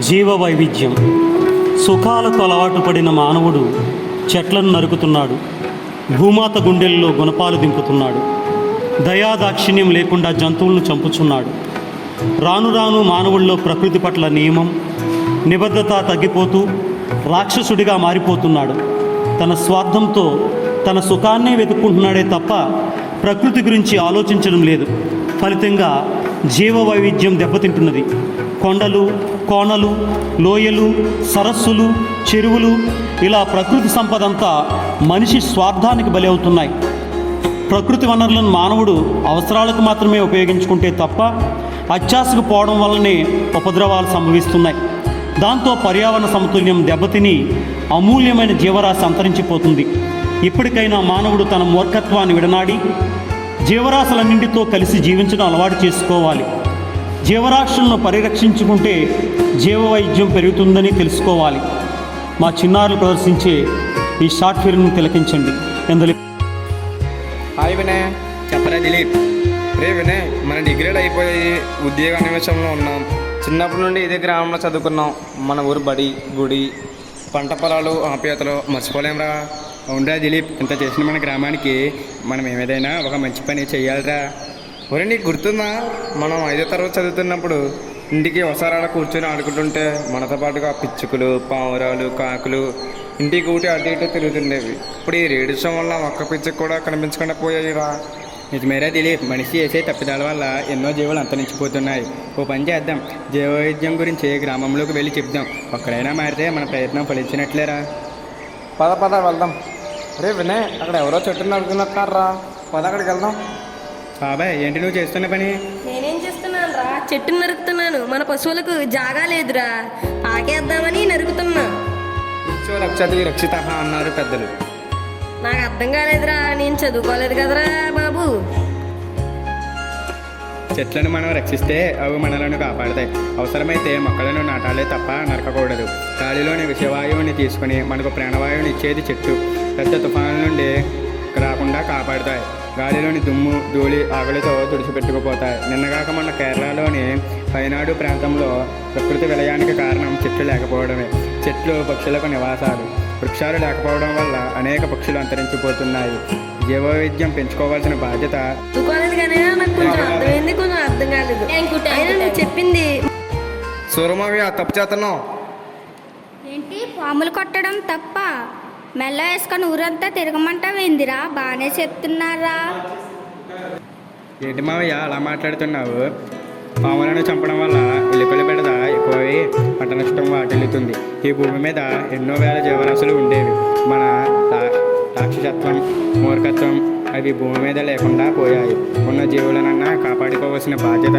జీవ వైవిధ్యం. సుఖాలకు అలవాటు పడిన మానవుడు చెట్లను నరుకుతున్నాడు, భూమాత గుండెల్లో గుణపాలు దింపుతున్నాడు, దయాదాక్షిణ్యం లేకుండా జంతువులను చంపుచున్నాడు. రాను రాను మానవుల్లో ప్రకృతి పట్ల నియమం, నిబద్ధత తగ్గిపోతూ రాక్షసుడిగా మారిపోతున్నాడు. తన స్వార్థంతో తన సుఖాన్నే వెతుక్కుంటున్నాడే తప్ప ప్రకృతి గురించి ఆలోచించడం లేదు. ఫలితంగా జీవ వైవిధ్యం దెబ్బతింటున్నది. కొండలు, కోనలు, లోయలు, సరస్సులు, చెరువులు, ఇలా ప్రకృతి సంపద అంతా మనిషి స్వార్థానికి బలి అవుతున్నాయి. ప్రకృతి వనరులను మానవుడు అవసరాలకు మాత్రమే ఉపయోగించుకుంటే తప్ప అత్యాశకు పోవడం వల్లనే ఉపద్రవాలు సంభవిస్తున్నాయి. దాంతో పర్యావరణ సమతుల్యం దెబ్బతిని అమూల్యమైన జీవరాశి అంతరించిపోతుంది. ఇప్పటికైనా మానవుడు తన మూర్ఖత్వాన్ని విడనాడి జీవరాశులన్నింటితో కలిసి జీవించడం అలవాటు చేసుకోవాలి. జీవరాశులను పరిరక్షించుకుంటే జీవ వైద్యం పెరుగుతుందని తెలుసుకోవాలి. మా చిన్నారులు ప్రదర్శించే ఈ షార్ట్ ఫిల్మ్ని తిలకించండి. హాయ్ వినయ్. చెప్పరా దిలీప్. రే వినయ్, మన డిగ్రీలు అయిపోయి ఉద్యోగ అన్వేషణలో ఉన్నాం. చిన్నప్పటి నుండి ఇదే గ్రామంలో చదువుకున్నాం. మన ఊరు బడి, గుడి, పంట పొలాలు, ఆప్యాయతలు మర్చిపోలేంరా. అవునరా దిలీప్, ఇంత చేసిన మన గ్రామానికి మనం ఏదైనా ఒక మంచి పని చెయ్యాలిరా. ఒరే, నీకు గుర్తుందా, మనం 5వ తరగతి చదువుతున్నప్పుడు ఇంటికి ఒకసారి అలా కూర్చొని ఆడుకుంటుంటే మనతో పాటుగా పిచ్చుకలు, పావురాలు, కాకులు ఇంటికి ఊటి అటు ఇటు తిరుగుతుండేవి. ఇప్పుడు ఈ రేడియేషన్ వల్ల ఒక్క పిచ్చుకు కూడా కనిపించకుండా పోయాయిరా. నిజమేరా దిలీప్, మనిషి చేసే తప్పిదాల వల్ల ఎన్నో జీవులు అంతరించిపోతున్నాయి. ఓ పని చేద్దాం, జీవవైద్యం గురించి గ్రామంలోకి వెళ్ళి చెప్దాం. ఒక్కడైనా మారితే మన ప్రయత్నం ఫలించినట్లేరా. పద పద వెళ్దాం. రే వినయ్, అక్కడ ఎవరో చెట్టుని నడుకున్నట్టున్నారా. పద అక్కడికి వెళ్దాం. బాబాయ్, ఏంటి నువ్వు చేస్తున్న పని? నేనేం చేస్తున్నాను రా, చెట్టుని నరుకుతున్నాను. మన పశువులకు జాగా లేదురా, పాకేద్దామని నరుకుతున్నా. రక్షతి రక్షిత అన్నారు పెద్దలు. నాకు అర్థం కాలేదురా, నేను చదువుకోలేదు కదరా బాబు. చెట్లను మనం రక్షిస్తే అవి మనలను కాపాడతాయి. అవసరమైతే మొక్కలను నాటాలే తప్ప నరకకూడదు. గాలిలోని విషవాయువుని తీసుకుని మనకు ప్రాణవాయువుని ఇచ్చేది చెట్టు. పెద్ద తుఫానుల నుండి రాకుండా కాపాడుతాయి. గాలిలోని దుమ్ము, ధూళి ఆకలితో తుడిచిపెట్టుకుపోతాయి. నిన్నగాక మొన్న కేరళలోని పైనాడు ప్రాంతంలో ప్రకృతి విలయానికి కారణం చెట్లు లేకపోవడమే. చెట్లు పక్షులకు నివాసాలు. వృక్షాలు లేకపోవడం వల్ల అనేక పక్షులు అంతరించిపోతున్నాయి. జీవవైవిధ్యం పెంచుకోవాల్సిన బాధ్యత. కొంచెం అర్థం కాలేదు చెప్పింది. సూరమావి, ఆ తప్పు చేస్తున్నావు ఏంటి? పాములు కొట్టడం తప్ప మెల్ల వేసుకొని ఊరంతా తిరగమంటావేందిరా? బాగానే చెప్తున్నారా. ఏంటి మావయ్య అలా మాట్లాడుతున్నావు? పాములను చంపడం వల్ల ఎలుకల బెడద ఎక్కువై పంట నష్టం వాటిల్లుతుంది. ఈ భూమి మీద ఎన్నో వేల జీవరాశులు ఉండేవి. మన రాక్షసత్వం, మూర్ఖత్వం అవి భూమి మీద లేకుండా పోయాయి. ఉన్న జీవులనన్నా కాపాడుకోవాల్సిన బాధ్యత.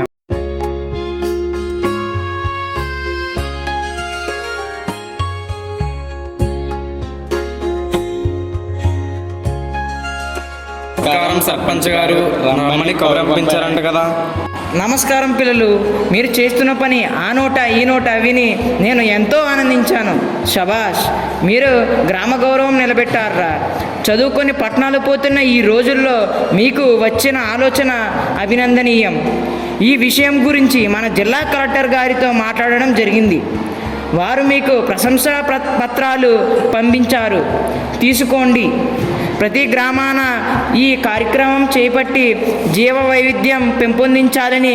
సర్పంచ్ గారు రమ్మని కౌరంపించారంట కదా. నమస్కారం పిల్లలు. మీరు చేస్తున్న పని ఆ నోట ఈ నోట విని నేను ఎంతో ఆనందించాను. శబాష్, మీరు గ్రామ గౌరవం నిలబెట్టారా. చదువుకొని పట్టణాలు పోతున్న ఈ రోజుల్లో మీకు వచ్చిన ఆలోచన అభినందనీయం. ఈ విషయం గురించి మన జిల్లా కలెక్టర్ గారితో మాట్లాడడం జరిగింది. వారు మీకు ప్రశంసా పత్రాలు పంపించారు. తీసుకోండి. ప్రతి గ్రామాన ఈ కార్యక్రమం చేపట్టి జీవ వైవిధ్యం పెంపొందించాలని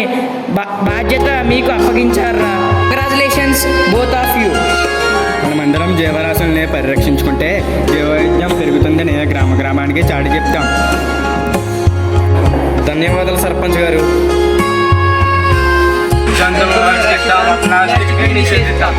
బాధ్యత మీకు అప్పగించారా. Congratulations both of you. మనమందరం జీవరాశుల్ని పరిరక్షించుకుంటే జీవవైవిధ్యం పెరుగుతుందని గ్రామానికి చాటి చెప్తాం. ధన్యవాదాలు సర్పంచ్ గారు. జంతువులను ప్లాస్టిక్ నిషేధిద్దాం.